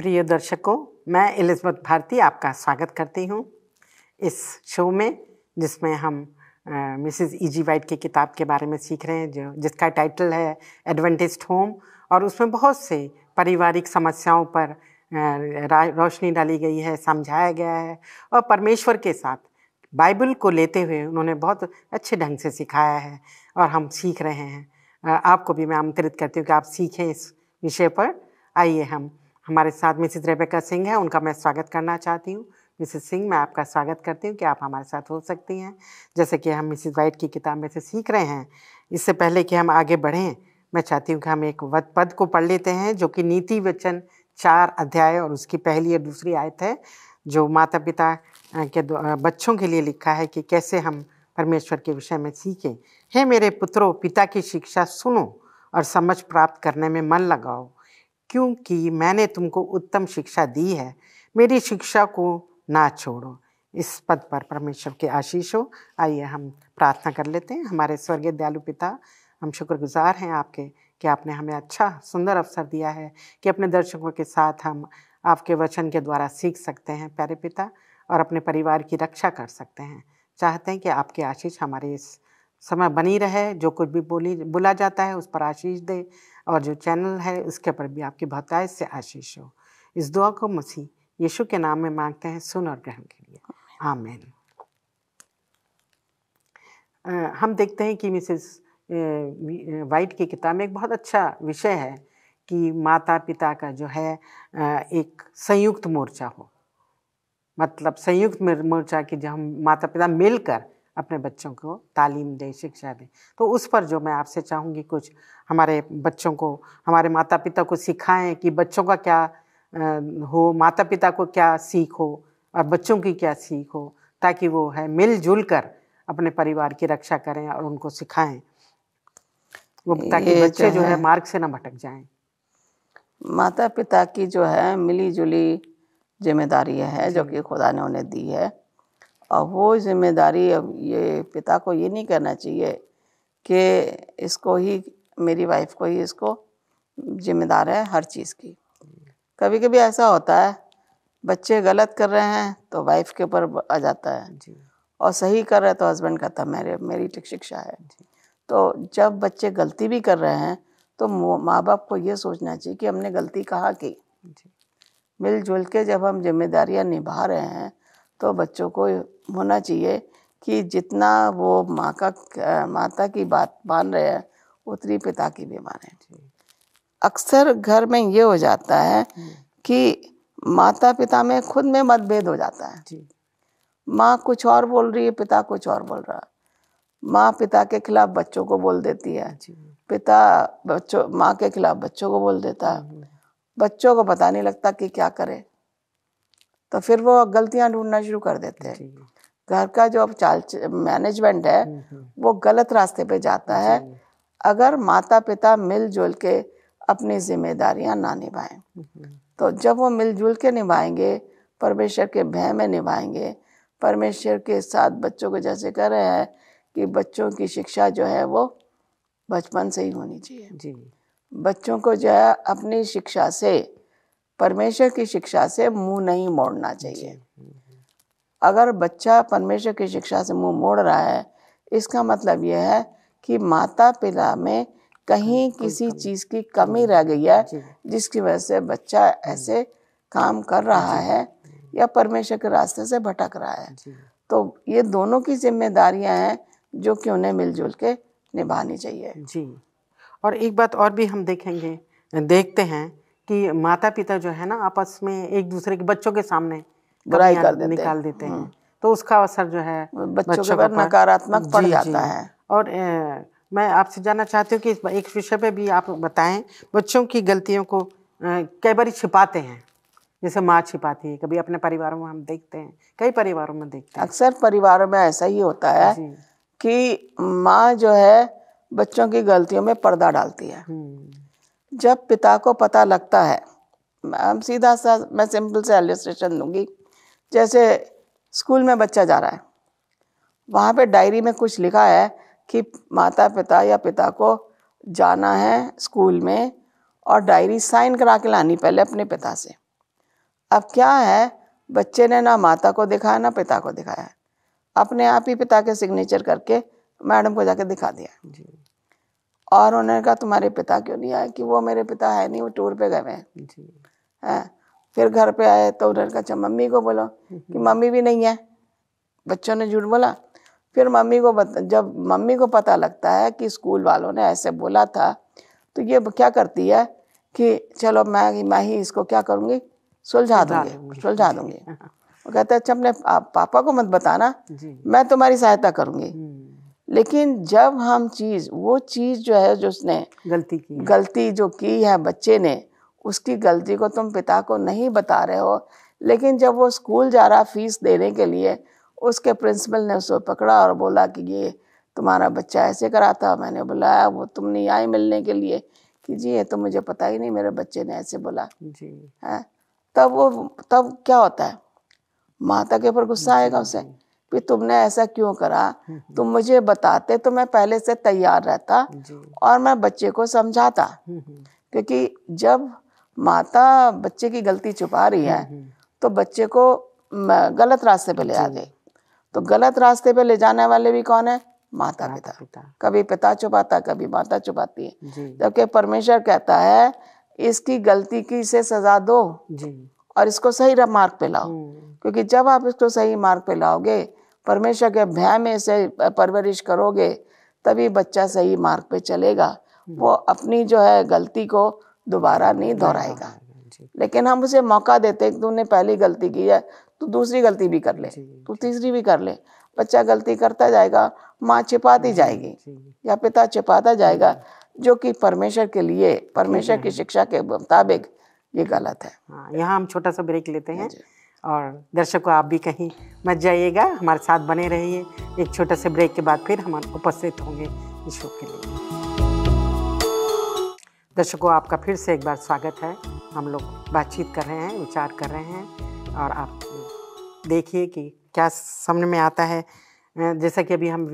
प्रिय दर्शकों, मैं एलिज़ाबेथ भारती आपका स्वागत करती हूँ इस शो में, जिसमें हम मिसेस ई.जी. वाइट की किताब के बारे में सीख रहे हैं, जिसका टाइटल है एडवेंटिस्ट होम। और उसमें बहुत से पारिवारिक समस्याओं पर रोशनी डाली गई है, समझाया गया है, और परमेश्वर के साथ बाइबल को लेते हुए उन्होंने बहुत अच्छे ढंग से सिखाया है और हम सीख रहे हैं। आपको भी मैं आमंत्रित करती हूँ कि आप सीखें इस विषय पर। आइए, हमारे साथ मिसेस रेबेका सिंह है, उनका मैं स्वागत करना चाहती हूँ। मिसेस सिंह, मैं आपका स्वागत करती हूँ कि आप हमारे साथ हो सकती हैं। जैसे कि हम मिसेस वाइट की किताब में से सीख रहे हैं, इससे पहले कि हम आगे बढ़ें, मैं चाहती हूँ कि हम एक पद को पढ़ लेते हैं, जो कि नीति वचन 4 अध्याय और उसकी पहली और दूसरी आयत है, जो माता पिता के बच्चों के लिए लिखा है कि कैसे हम परमेश्वर के विषय में सीखें। हे मेरे पुत्रों, पिता की शिक्षा सुनो और समझ प्राप्त करने में मन लगाओ, क्योंकि मैंने तुमको उत्तम शिक्षा दी है। मेरी शिक्षा को ना छोड़ो। इस पद पर परमेश्वर के आशीष हो। आइए हम प्रार्थना कर लेते हैं। हमारे स्वर्गीय दयालु पिता, हम शुक्रगुजार हैं आपके कि आपने हमें अच्छा सुंदर अवसर दिया है कि अपने दर्शकों के साथ हम आपके वचन के द्वारा सीख सकते हैं प्यारे पिता, और अपने परिवार की रक्षा कर सकते हैं। चाहते हैं कि आपकी आशीष हमारे इस समय बनी रहे। जो कुछ भी बोला जाता है उस पर आशीष दे, और जो चैनल है उसके पर भी आपकी बहुतायत से आशीष हो। इस दुआ को मसीह यीशु के नाम में मांगते हैं, सुन और ग्रहण के लिए, आमीन। हम देखते हैं कि मिसेस वाइट की किताब में एक बहुत अच्छा विषय है कि माता पिता का जो है एक संयुक्त मोर्चा हो। मतलब संयुक्त मोर्चा की जब हम माता पिता मिलकर अपने बच्चों को तालीम दें, शिक्षा दें, तो उस पर जो मैं आपसे चाहूँगी कुछ हमारे बच्चों को, हमारे माता पिता को सिखाएं कि बच्चों का क्या हो, माता पिता को क्या सीख हो और बच्चों की क्या सीख हो, ताकि वो है मिलजुल कर अपने परिवार की रक्षा करें और उनको सिखाएं, वो ताकि बच्चे जो है मार्ग से ना भटक जाएं। माता पिता की जो है मिली जुली जिम्मेदारी है जो कि खुदा ने उन्हें दी है, और वो जिम्मेदारी अब ये पिता को ये नहीं करना चाहिए कि इसको ही, मेरी वाइफ को ही इसको जिम्मेदार है हर चीज़ की। कभी कभी ऐसा होता है बच्चे गलत कर रहे हैं तो वाइफ के ऊपर आ जाता है, और सही कर रहे हैं तो हस्बैंड कहता मेरी ठीक शिक्षा है। तो जब बच्चे गलती भी कर रहे हैं तो माँ बाप को ये सोचना चाहिए कि हमने गलती कहाँ की। मिलजुल के जब हम जिम्मेदारियां निभा रहे हैं तो बच्चों को होना चाहिए कि जितना वो माता की बात मान रहे हैं उतनी पिता की भी माने। अक्सर घर में ये हो जाता है कि माता पिता में खुद में मतभेद हो जाता है। माँ कुछ और बोल रही है, पिता कुछ और बोल रहा है। माँ पिता के खिलाफ बच्चों को बोल देती है, पिता माँ के खिलाफ बच्चों को बोल देता है। बच्चों को पता नहीं लगता कि क्या करे, तो फिर वो गलतियां ढूंढना शुरू कर देते हैं। घर का जो मैनेजमेंट है वो गलत रास्ते पे जाता है अगर माता पिता मिलजुल के अपनी जिम्मेदारियां ना निभाएं। तो जब वो मिलजुल के निभाएंगे, परमेश्वर के भय में निभाएंगे, परमेश्वर के साथ बच्चों को, जैसे कह रहे हैं कि बच्चों की शिक्षा जो है वो बचपन से ही होनी चाहिए। बच्चों को जो है अपनी शिक्षा से, परमेश्वर की शिक्षा से मुंह नहीं मोड़ना चाहिए। अगर बच्चा परमेश्वर की शिक्षा से मुंह मोड़ रहा है, इसका मतलब यह है कि माता पिता में कहीं किसी चीज़ की कमी रह गई है, जिसकी वजह से बच्चा ऐसे काम कर रहा है या परमेश्वर के रास्ते से भटक रहा है। तो ये दोनों की जिम्मेदारियां हैं जो कि उन्हें मिलजुल के निभानी चाहिए। जी। और एक बात और भी हम देखते हैं कि माता पिता जो है ना आपस में एक दूसरे के बच्चों के सामने बुराई निकाल देते हैं, तो उसका असर जो है बच्चों के पर नकारात्मक पड़ जाता है। और मैं आपसे जानना चाहती हूँ कि एक विषय पे भी आप बताएं। बच्चों की गलतियों को कई बार छिपाते हैं, जैसे माँ छिपाती है, कभी अपने परिवारों में हम देखते हैं, कई परिवारों में देखते हैं। अक्सर परिवारों में ऐसा ही होता है कि माँ जो है बच्चों की गलतियों में पर्दा डालती है। जब पिता को पता लगता है, मैं सिंपल से इलस्ट्रेशन दूंगी। जैसे स्कूल में बच्चा जा रहा है, वहाँ पे डायरी में कुछ लिखा है कि माता पिता या पिता को जाना है स्कूल में और डायरी साइन करा के लानी पहले अपने पिता से। अब क्या है, बच्चे ने ना माता को दिखाया ना पिता को दिखाया, अपने आप ही पिता के सिग्नेचर करके मैडम को जाके दिखा दिया जी और उन्होंने कहा तुम्हारे पिता क्यों नहीं आए? कि वो मेरे पिता है नहीं, वो टूर पे गए हैं। जी फिर घर पे आए तो उन्होंने कहा अच्छा मम्मी को बोलो, कि मम्मी भी नहीं है। बच्चों ने झूठ बोला। फिर मम्मी को जब मम्मी को पता लगता है कि स्कूल वालों ने ऐसे बोला था, तो ये क्या करती है कि चलो मैं ही इसको क्या करूँगी, सुलझा दूंगी। वो कहते हैं अच्छा अपने पापा को मत बताना, मैं तुम्हारी सहायता करूँगी। लेकिन जब हम वो चीज़ जो है, जो उसने गलती जो की है बच्चे ने, उसकी गलती को तुम पिता को नहीं बता रहे हो, लेकिन जब वो स्कूल जा रहा फीस देने के लिए, उसके प्रिंसिपल ने उसको पकड़ा और बोला कि ये तुम्हारा बच्चा ऐसे करा था, मैंने बुलाया, वो तुम नहीं आई मिलने के लिए, कि जी ये तो मुझे पता ही नहीं, मेरे बच्चे ने ऐसे बोला जी है। तब क्या होता है, माता के ऊपर गुस्सा आएगा उसे कि तुमने ऐसा क्यों करा, तुम मुझे बताते तो मैं पहले से तैयार रहता और मैं बच्चे को समझाता। क्योंकि जब माता बच्चे की गलती छुपा रही है तो बच्चे को गलत रास्ते पे ले आ गई। तो गलत रास्ते पे ले जाने वाले भी कौन है? माता पिता। कभी पिता छुपाता, कभी माता छुपाती है। जबकि परमेश्वर कहता है इसकी गलती की इसे सजा दो और इसको सही मार्ग पे लाओ। क्योंकि जब आप इसको सही मार्ग पे लाओगे, परमेश्वर के भय में से परवरिश करोगे, तभी बच्चा सही मार्ग पे चलेगा। वो अपनी जो है गलती को दोबारा नहीं दोहराएगा। लेकिन हम उसे मौका देते हैं कि तूने पहली गलती की है, तू दूसरी गलती भी कर ले, तू तीसरी भी कर ले। बच्चा गलती करता जाएगा, माँ छिपाती जाएगी या पिता छिपाता जाएगा, जो कि परमेश्वर के लिए, परमेश्वर की शिक्षा के मुताबिक ये गलत है। यहाँ हम छोटा सा ब्रेक लेते हैं और दर्शकों आप भी कहीं मत जाइएगा, हमारे साथ बने रहिए। एक छोटे से ब्रेक के बाद फिर हम उपस्थित होंगे इस शो के लिए। दर्शकों आपका फिर से एक बार स्वागत है। हम लोग बातचीत कर रहे हैं, विचार कर रहे हैं और आप देखिए कि क्या समझ में आता है। जैसा कि अभी हम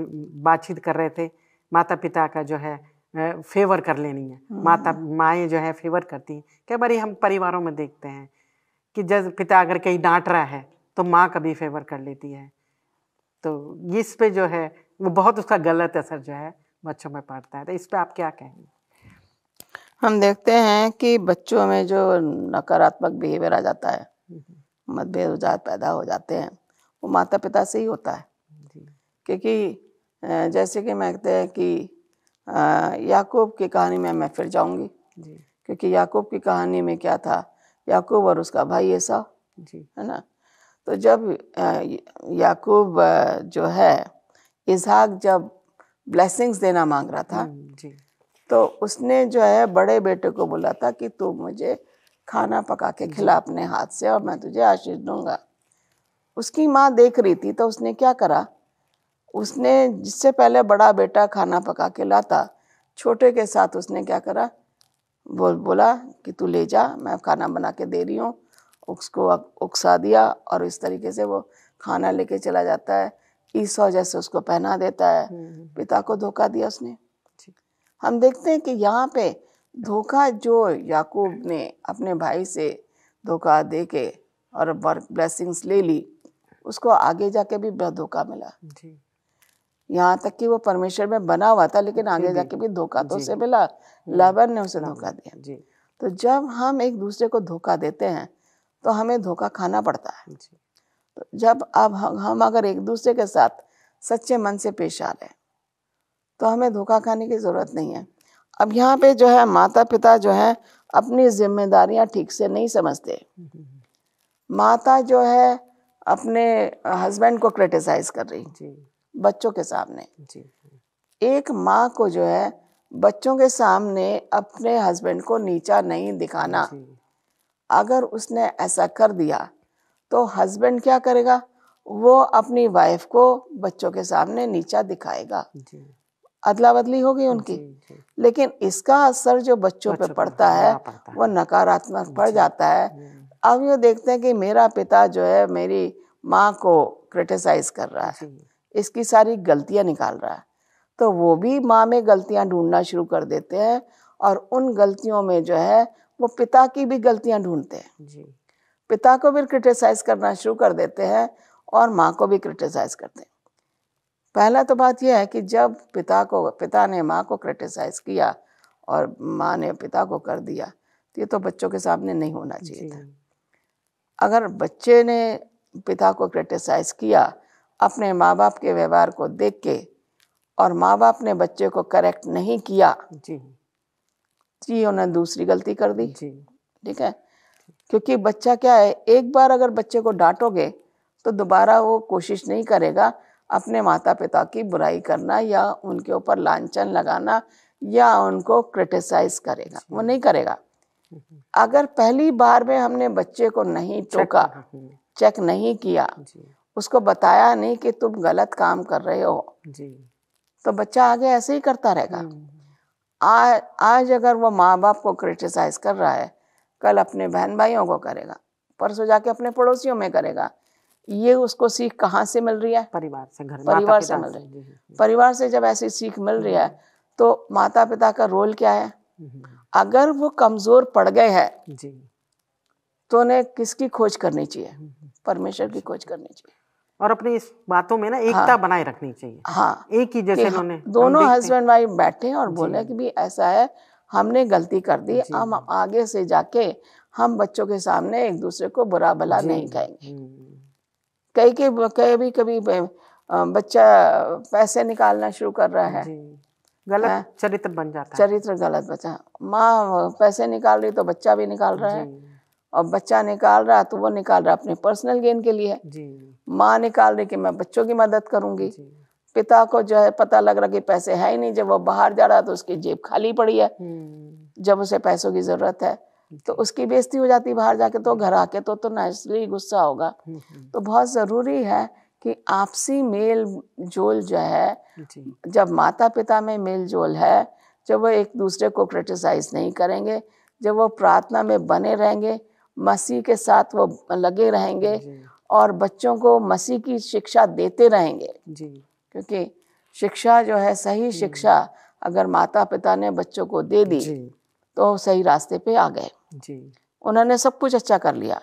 बातचीत कर रहे थे, माता पिता का जो है फेवर कर लेनी है। माएँ जो है फेवर करती हैं। कई बार हम परिवारों में देखते हैं कि जब पिता अगर कहीं डांट रहा है तो माँ कभी फेवर कर लेती है। तो इस पे जो है वो बहुत उसका गलत असर जो है बच्चों में पड़ता है। तो इस पे आप क्या कहेंगे? हम देखते हैं कि बच्चों में जो नकारात्मक बिहेवियर आ जाता है, मतभेद पैदा हो जाते हैं, वो माता पिता से ही होता है। क्योंकि जैसे कि मैं कहते हैं कि याकूब की कहानी में मैं फिर जाऊंगी, क्योंकि याकूब की कहानी में क्या था, याकूब और उसका भाई एसाव, है ना। तो जब याकूब जो है इसहाक जब ब्लेसिंग्स देना मांग रहा था, तो उसने जो है बड़े बेटे को बोला था कि तू मुझे खाना पका के खिला अपने हाथ से और मैं तुझे आशीष दूंगा। उसकी माँ देख रही थी, तो उसने क्या करा, उसने जिससे पहले बड़ा बेटा खाना पका के लाता, छोटे के साथ उसने क्या करा, बोला कि तू ले जा, मैं खाना बना के दे रही हूँ। उसको उकसा दिया और इस तरीके से वो खाना लेके चला जाता है। ईसौ जैसे उसको पहना देता है। पिता को धोखा दिया उसने। हम देखते हैं कि यहाँ पे धोखा जो याकूब ने अपने भाई से धोखा दे के और ब्लेसिंग्स ले ली, उसको आगे जाके भी धोखा मिला। यहाँ तक कि वो परमेश्वर में बना हुआ था, लेकिन आगे जाके भी धोखा तो उसे मिला। लाबान ने उसे धोखा दिया। तो जब हम एक दूसरे को धोखा देते हैं तो हमें धोखा खाना पड़ता है। तो जब अब हम अगर एक दूसरे के साथ सच्चे मन से पेश आ रहे हैं तो हमें धोखा खाने की जरूरत नहीं है। अब यहाँ पे जो है माता पिता जो है अपनी जिम्मेदारियां ठीक से नहीं समझते। माता जो है अपने हस्बैंड को क्रिटिसाइज कर रही बच्चों के सामने। एक माँ को जो है बच्चों के सामने अपने हस्बैंड को नीचा नहीं दिखाना। अगर उसने ऐसा कर दिया तो हस्बैंड क्या करेगा, वो अपनी वाइफ को बच्चों के सामने नीचा दिखाएगा। अदला बदली होगी उनकी। लेकिन इसका असर जो बच्चों पे पड़ता है वो नकारात्मक पड़ जाता है। अब ये देखते हैं कि मेरा पिता जो है मेरी माँ को क्रिटिसाइज कर रहा है, इसकी सारी गलतियां निकाल रहा है, तो वो भी माँ में गलतियां ढूंढना शुरू कर देते हैं और उन गलतियों में जो है वो पिता की भी गलतियां ढूंढते हैं। पिता को भी क्रिटिसाइज करना शुरू कर देते हैं और माँ को भी क्रिटिसाइज करते हैं। पहला तो बात यह है कि जब पिता ने माँ को क्रिटिसाइज किया और माँ ने पिता को कर दिया, तो ये तो बच्चों के सामने नहीं होना चाहिए था। अगर बच्चे ने पिता को क्रिटिसाइज किया अपने माँ बाप के व्यवहार को देख के, और माँ बाप ने बच्चे को करेक्ट नहीं किया, जी उन्होंने दूसरी गलती कर दी। ठीक है, क्योंकि बच्चा क्या है, एक बार अगर बच्चे को डांटोगे तो दोबारा वो कोशिश नहीं करेगा अपने माता पिता की बुराई करना या उनके ऊपर लांछन लगाना या उनको क्रिटिसाइज करेगा, वो नहीं करेगा। अगर पहली बार में हमने बच्चे को नहीं टोका, चेक नहीं किया, उसको बताया नहीं कि तुम गलत काम कर रहे हो, तो बच्चा आगे ऐसे ही करता रहेगा। आज अगर वो माँ बाप को क्रिटिसाइज कर रहा है, कल अपने बहन भाइयों को करेगा, परसों जाके अपने पड़ोसियों में करेगा। ये उसको सीख कहाँ से मिल रही है? परिवार से, परिवार से मिल रही है। परिवार से जब ऐसी सीख मिल रही है तो माता पिता का रोल क्या है? अगर वो कमजोर पड़ गए हैं तो उन्हें किसकी खोज करनी चाहिए? परमेश्वर की खोज करनी चाहिए, और अपनी इस बातों में ना एकता बनाए रखनी चाहिए। हाँ, एक ही जैसे उन्होंने दोनों हस्बैंड वाइफ बैठे और बोले कि भी ऐसा है, हमने गलती कर दी, हम आगे से जाके हम बच्चों के सामने एक दूसरे को बुरा भला नहीं कहेंगे। कभी बच्चा पैसे निकालना शुरू कर रहा है, गलत चरित्र बन जाता है, चरित्र गलत बचा। माँ पैसे निकाल रही तो बच्चा भी निकाल रहा है, और बच्चा निकाल रहा तो वो निकाल रहा अपने पर्सनल गेन के लिए। माँ निकाल रही कि मैं बच्चों की मदद करूंगी। पिता को जो है पता लग रहा कि पैसे है ही नहीं, जब वो बाहर जा रहा तो उसकी जेब खाली पड़ी है, जब उसे पैसों की जरूरत है तो उसकी बेइज्जती हो जाती बाहर जाके, तो घर आके तो नेचुरली गुस्सा होगा। तो बहुत जरूरी है कि आपसी मेल जोल जो है, जब माता पिता में मेल जोल है, जब वो एक दूसरे को क्रिटिसाइज नहीं करेंगे, जब वो प्रार्थना में बने रहेंगे, मसीह के साथ वो लगे रहेंगे और बच्चों को मसीह की शिक्षा देते रहेंगे, क्योंकि शिक्षा जो है, सही शिक्षा अगर माता पिता ने बच्चों को दे दी तो सही रास्ते पे आ गए, उन्होंने सब कुछ अच्छा कर लिया।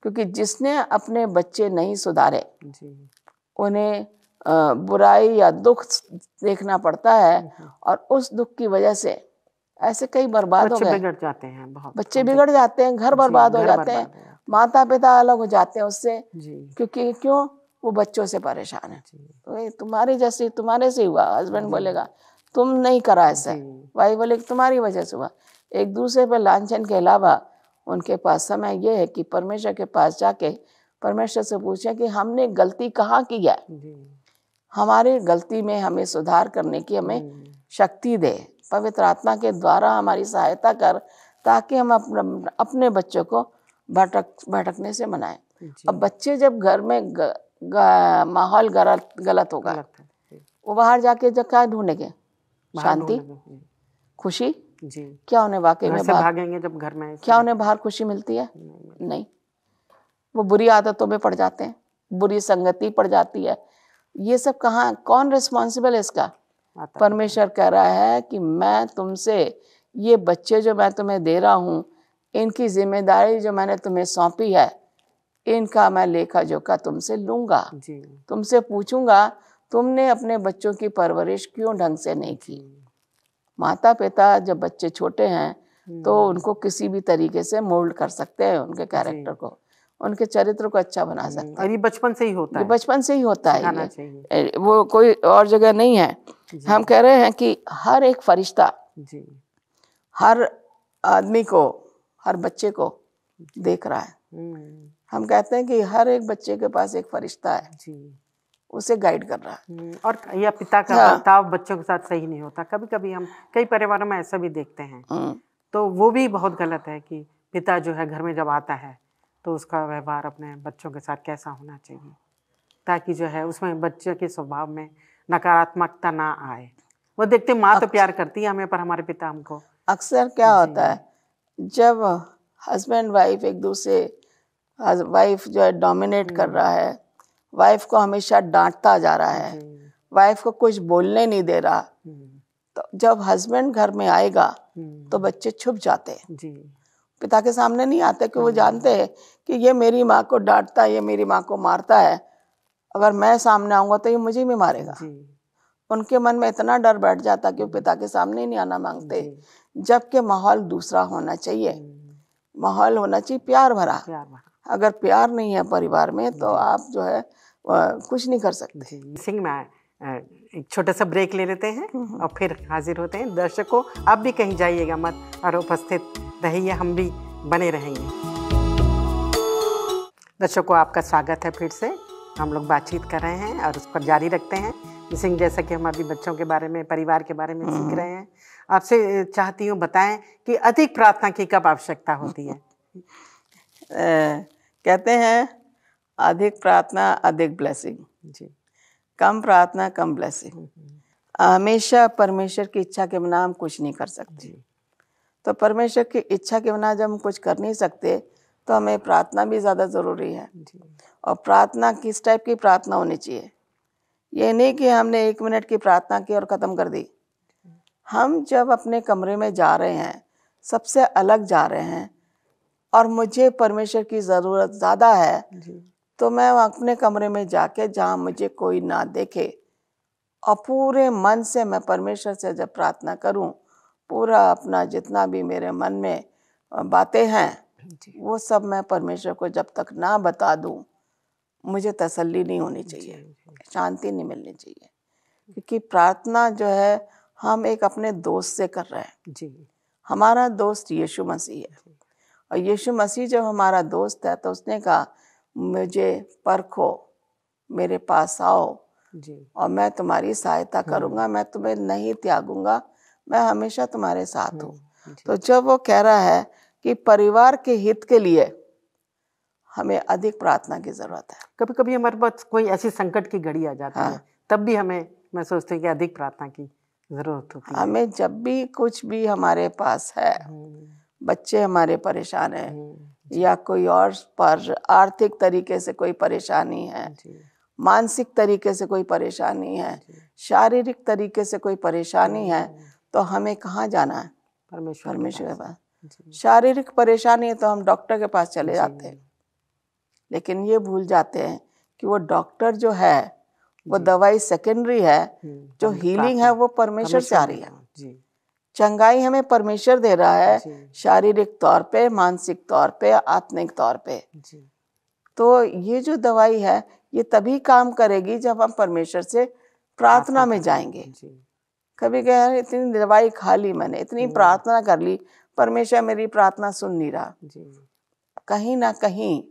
क्योंकि जिसने अपने बच्चे नहीं सुधारे, उन्हें बुराई या दुख देखना पड़ता है, और उस दुख की वजह से ऐसे कई बर्बाद हो गए, बिगड़ जाते हैं, बहुत बच्चे बिगड़ जाते हैं, घर बर्बाद हो जाते हैं, माता पिता अलग हो जाते हैं उससे, क्योंकि क्यों? वो बच्चों से परेशान है। तो तुम्हारे से हुआ, हस्बैंड बोलेगा तुम नहीं करा ऐसा, वाइफ बोलेगी तुम्हारी वजह से हुआ। एक दूसरे पर लांछन के अलावा उनके पास समय ये है कि परमेश्वर के पास जाके परमेश्वर से पूछें कि हमने गलती कहाँ की है, हमारी गलती में हमें सुधार करने की हमें शक्ति दे, पवित्र आत्मा के द्वारा हमारी सहायता कर, ताकि हम अपने बच्चों को भटकने से मनाएं। अब बच्चे जब घर में माहौल गलत होगा, वो बाहर जाके जब क्या ढूंढेंगे? शांति, खुशी? क्या उन्हें वाकई में भागेंगे जब घर में? क्या उन्हें बाहर खुशी मिलती है? नहीं, वो बुरी आदतों में पड़ जाते हैं, बुरी संगति पड़ जाती है। ये सब कहाँ, कौन रिस्पॉन्सिबल है इसका? परमेश्वर कह रहा है कि मैं तुमसे ये बच्चे जो मैं तुम्हें दे रहा हूँ, इनकी जिम्मेदारी जो मैंने तुम्हें सौंपी है, इनका मैं लेखा जोखा तुमसे लूंगा, तुमसे पूछूंगा तुमने अपने बच्चों की परवरिश क्यों ढंग से नहीं की। माता पिता जब बच्चे छोटे हैं तो उनको किसी भी तरीके से मोल्ड कर सकते हैं, उनके कैरेक्टर को, उनके चरित्र को अच्छा बना सकते हैं। और ये बचपन से ही होता है, बचपन से ही होता है, वो कोई और जगह नहीं है। हम कह रहे हैं कि हर एक फरिश्ता हर आदमी को, हर बच्चे को देख रहा है। हम कहते हैं कि हर एक बच्चे के पास एक फरिश्ता है, उसे गाइड कर रहा है। और यह पिता का बर्ताव बच्चों के साथ सही नहीं होता। कभी कभी हम कई परिवारों में ऐसा भी देखते हैं, तो वो भी बहुत गलत है कि पिता जो है घर में जब आता है तो उसका व्यवहार अपने बच्चों के साथ कैसा होना चाहिए, ताकि जो है उसमें बच्चे के स्वभाव में नकारात्मकता ना आए। वो देखते माँ तो प्यार करती है हमें, पर हमारे पिता हमको, अक्सर क्या होता है जब हस्बैंड वाइफ एक दूसरे, वाइफ जो है डोमिनेट कर रहा है, वाइफ को हमेशा डांटता जा रहा है, वाइफ को कुछ बोलने नहीं दे रहा, तो जब हस्बैंड घर में आएगा तो बच्चे छुप जाते हैं, पिता के सामने नहीं आते कि वो जानते हैं कि ये मेरी माँ को डांटता है, ये मेरी माँ को मारता है, अगर मैं सामने आऊंगा तो ये मुझे भी मारेगा। उनके मन में इतना डर बैठ जाता कि वो पिता के सामने ही नहीं आना मांगते, जबकि माहौल दूसरा होना चाहिए। माहौल होना चाहिए प्यार भरा। अगर प्यार नहीं है परिवार में तो आप जो है कुछ नहीं कर सकते। सिंह में एक छोटा सा ब्रेक ले लेते हैं और फिर हाजिर होते हैं। दर्शकों, आप भी कहीं जाइएगा मत और उपस्थित रहिए, हम भी बने रहेंगे। दर्शकों, आपका स्वागत है फिर से। हम लोग बातचीत कर रहे हैं और उस पर जारी रखते हैं। सिंह, जैसा कि हम अभी बच्चों के बारे में, परिवार के बारे में सीख रहे हैं, आपसे चाहती हूँ बताएं कि अधिक प्रार्थना की कब आवश्यकता होती है? कहते हैं अधिक प्रार्थना अधिक ब्लेसिंग जी, कम प्रार्थना कम ब्लेसिंग। हमेशा परमेश्वर की इच्छा के बिना हम कुछ नहीं कर सकते। तो परमेश्वर की इच्छा के बिना जब हम कुछ कर नहीं सकते तो हमें प्रार्थना भी ज़्यादा ज़रूरी है। और प्रार्थना किस टाइप की प्रार्थना होनी चाहिए? ये नहीं कि हमने 1 मिनट की प्रार्थना की और ख़त्म कर दी। हम जब अपने कमरे में जा रहे हैं, सबसे अलग जा रहे हैं और मुझे परमेश्वर की ज़रूरत ज़्यादा है, तो मैं अपने कमरे में जाके, जहाँ मुझे कोई ना देखे, और पूरे मन से मैं परमेश्वर से जब प्रार्थना करूं, पूरा अपना जितना भी मेरे मन में बातें हैं वो सब मैं परमेश्वर को जब तक ना बता दूं, मुझे तसल्ली नहीं होनी चाहिए, शांति नहीं मिलनी चाहिए। क्योंकि प्रार्थना जो है हम एक अपने दोस्त से कर रहे हैं। हमारा दोस्त यीशु मसीह है, और यीशु मसीह जब हमारा दोस्त है तो उसने कहा, मुझे परखो, मेरे पास आओ और मैं तुम्हारी सहायता करूंगा, मैं तुम्हें नहीं त्यागूंगा, मैं हमेशा तुम्हारे साथ हूँ। तो जब वो कह रहा है कि परिवार के हित के लिए हमें अधिक प्रार्थना की जरूरत है। कभी कभी हमारे पास कोई ऐसी संकट की घड़ी आ जाती है, तब भी हमें, मैं सोचती हूँ कि अधिक प्रार्थना की जरूरत होती है। हमें जब भी कुछ भी हमारे पास है, बच्चे हमारे परेशान हैं, या कोई और पर आर्थिक तरीके से कोई परेशानी है, मानसिक तरीके से कोई परेशानी है, शारीरिक तरीके से कोई परेशानी है, तो हमें कहाँ जाना है? परमेश्वर के पास। शारीरिक परेशानी है तो हम डॉक्टर के पास चले जाते हैं, लेकिन ये भूल जाते हैं कि वो डॉक्टर जो है वो दवाई सेकेंडरी है, जो हीलिंग है वो परमेश्वर से आ रही है। चंगाई हमें परमेश्वर दे रहा है, शारीरिक तौर पे, मानसिक तौर पे, आत्मिक तौर पे। तो ये जो दवाई है ये तभी काम करेगी जब हम परमेश्वर से प्रार्थना में जाएंगे। कभी कह रहे इतनी दवाई खा ली मैंने, इतनी प्रार्थना कर ली, परमेश्वर मेरी प्रार्थना सुन नहीं रहा। कहीं ना कहीं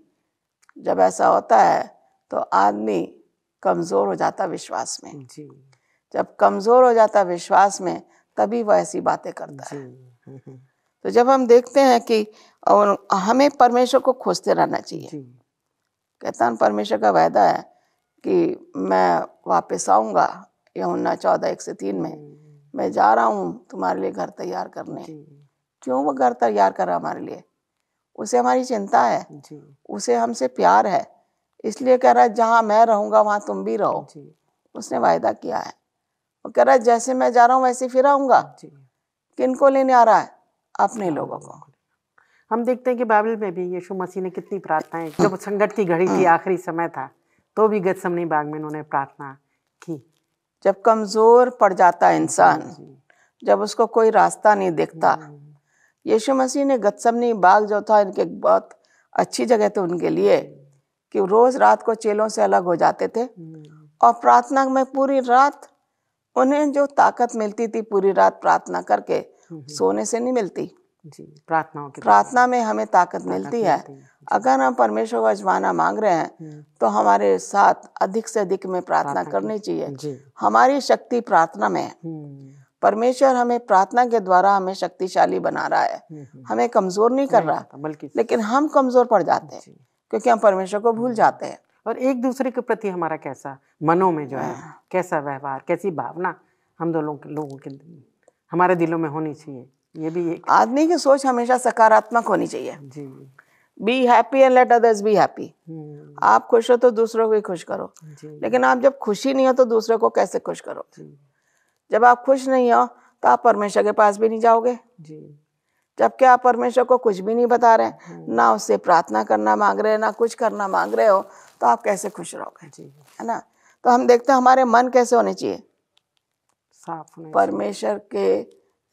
जब ऐसा होता है तो आदमी कमजोर हो जाता है विश्वास में। जब कमजोर हो जाता है विश्वास में, तभी वह ऐसी बातें करता है। तो जब हम देखते हैं कि हमें परमेश्वर को खोजते रहना चाहिए। कहता है परमेश्वर का वायदा है कि मैं वापस आऊंगा, यूहन्ना 14:1-3 में, मैं जा रहा हूँ तुम्हारे लिए घर तैयार करने। क्यों वो घर तैयार कर रहा हमारे लिए? उसे हमारी चिंता है, उसे हमसे प्यार है, इसलिए कह रहा है जहाँ मैं रहूंगा वहाँ तुम भी रहो। उसने वायदा किया है। वो कह रहा है जैसे मैं जा रहा हूँ वैसे फिर आऊंगा। किनको लेने आ रहा है? अपने लोगों को। हम देखते हैं कि बाइबल में भी यीशु मसीह ने कितनी प्रार्थनाएं, जब संकट की घड़ी थी, आखिरी समय था, तो भी गतसमनी बाग में उन्होंने प्रार्थना की। जब कमजोर पड़ जाता है इंसान, जब उसको कोई रास्ता नहीं दिखता, यीशु मसीह ने गतसमनी बाग जो था, इनके बहुत अच्छी जगह थी उनके लिए, कि रोज रात को चेलों से अलग हो जाते थे और प्रार्थना में पूरी रात, उन्हें जो ताकत मिलती थी पूरी रात प्रार्थना करके, सोने से नहीं मिलती। प्रार्थना में हमें ताकत मिलती है। अगर हम परमेश्वर को अजमाना मांग रहे हैं तो हमारे साथ अधिक से अधिक में प्रार्थना करनी चाहिए। हमारी शक्ति प्रार्थना में है। परमेश्वर हमें प्रार्थना के द्वारा हमें शक्तिशाली बना रहा है, हमें कमजोर नहीं कर रहा, लेकिन हम कमजोर पड़ जाते हैं क्योंकि हम परमेश्वर को भूल जाते हैं। और एक दूसरे के प्रति हमारा कैसा मनों में जो है, कैसा व्यवहार, कैसी भावना हम दोनों लोगों के हमारे दिलों में होनी चाहिए। ये भी एक आदमी की सोच हमेशा सकारात्मक होनी चाहिए। Be happy and let others be happy. आप खुश हो तो दूसरों को भी खुश करो, लेकिन आप जब खुशी नहीं हो तो दूसरों को कैसे खुश करो? जब आप खुश नहीं हो तो आप परमेश्वर के पास भी नहीं जाओगे। जबकि आप परमेश्वर को कुछ भी नहीं बता रहे, ना उससे प्रार्थना करना मांग रहे, ना कुछ करना मांग रहे हो, तो आप कैसे खुश रहोगे? है ना? तो हम देखते हैं हमारे मन कैसे होने चाहिए, साफ होने परमेश्वर के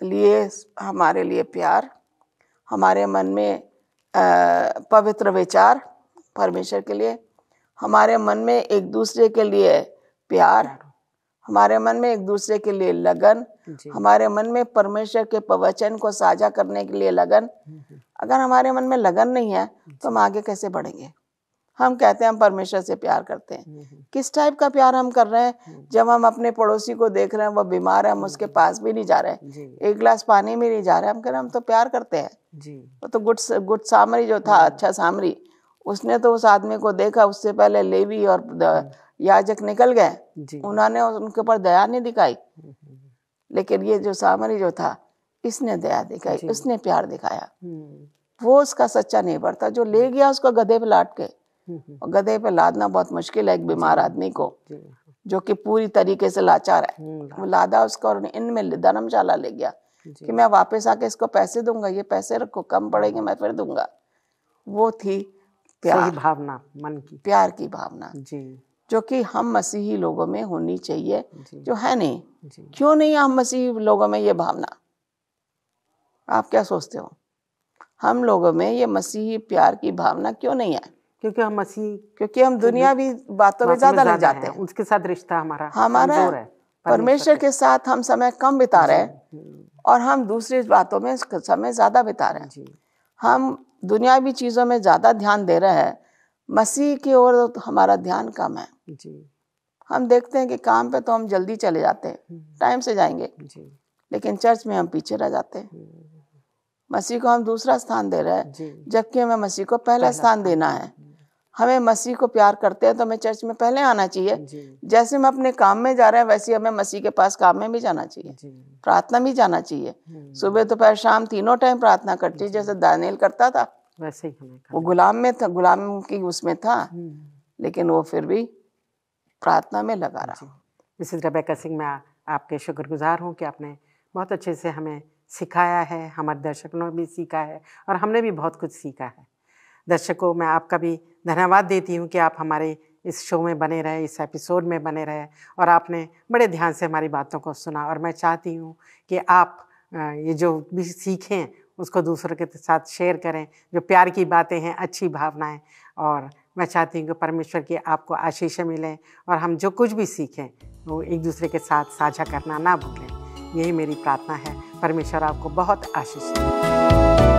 लिए, हमारे लिए प्यार, हमारे मन में पवित्र विचार परमेश्वर के लिए, हमारे मन में एक दूसरे के लिए प्यार, हमारे मन में एक दूसरे के लिए लगन, हमारे मन में परमेश्वर के वचन को साझा करने के लिए लगन। अगर हमारे मन में लगन नहीं है तो हम आगे कैसे बढ़ेंगे? हम कहते हैं हम परमेश्वर से प्यार करते हैं, किस टाइप का प्यार हम कर रहे हैं? जब हम अपने पड़ोसी को देख रहे हैं, वो बीमार है, हम उसके पास भी नहीं जा रहे हैं, एक गिलास पानी में नहीं जा रहे, हम कह रहे हम तो प्यार करते हैं। वो तो गुड सामरी जो था, अच्छा सामरी, उसने तो उस आदमी को देखा, उससे पहले लेवी और याजक निकल गए, उन्होंने उनके ऊपर दया नहीं दिखाई, लेकिन ये जो सामरी जो था, इसने दया दिखाई, इसने प्यार दिखाया। वो उसका सच्चा नेबर था जो ले गया उसको गधे पे लाद के। और गधे पे लादना बहुत मुश्किल है एक बीमार आदमी को, जो कि पूरी तरीके से लाचार है। वो लादा उसको और इनमें धर्मशाला ले गया कि मैं वापस आके इसको पैसे दूंगा, ये पैसे रखो, कम पड़ेंगे मैं फिर दूंगा। वो थी प्यार, भावना, मन की प्यार की भावना जो कि हम मसीही लोगों में होनी चाहिए, जो है नहीं। क्यों नहीं हम मसीही लोगों में ये भावना? आप क्या सोचते हो? हम लोगों में ये मसीही प्यार की भावना क्यों नहीं है? क्योंकि हम दुनियावी बातों में ज्यादा लग जाते हैं, उसके साथ रिश्ता हमारा है। परमेश्वर के साथ हम समय कम बिता रहे हैं और हम दूसरी बातों में समय ज्यादा बिता रहे हैं। हम दुनियावी चीजों में ज्यादा ध्यान दे रहे हैं, मसीह की ओर हमारा ध्यान कम है। हम देखते हैं कि काम पे तो हम जल्दी चले जाते हैं, टाइम से जाएंगे, लेकिन चर्च में हम पीछे रह जाते हैं। मसीह को हम दूसरा स्थान दे रहे हैं, जबकि हमें मसीह को पहला स्थान देना है। हमें मसीह को प्यार करते हैं तो हमें चर्च में पहले आना चाहिए। जैसे हम अपने काम में जा रहे हैं, वैसे हमें मसीह के पास काम में भी जाना चाहिए, प्रार्थना भी जाना चाहिए। सुबह दोपहर शाम तीनों टाइम प्रार्थना करती, जैसे दानिएल करता था। वैसे ही हमें वो गुलाम में था, गुलाम की उसमें था, लेकिन वो फिर भी प्रार्थना में लगा रहा। मिसेस रेबेका सिंह, मैं आपके शुक्रगुजार हूँ कि आपने बहुत अच्छे से हमें सिखाया है, हमारे दर्शकों ने भी सीखा है और हमने भी बहुत कुछ सीखा है। दर्शकों, मैं आपका भी धन्यवाद देती हूँ कि आप हमारे इस शो में बने रहे, इस एपिसोड में बने रहे और आपने बड़े ध्यान से हमारी बातों को सुना। और मैं चाहती हूँ कि आप ये जो भी सीखें उसको दूसरों के साथ शेयर करें, जो प्यार की बातें हैं, अच्छी भावनाएं। और मैं चाहती हूँ कि परमेश्वर की आपको आशीष मिलें और हम जो कुछ भी सीखें वो एक दूसरे के साथ साझा करना ना भूलें। यही मेरी प्रार्थना है। परमेश्वर आपको बहुत आशीष दे।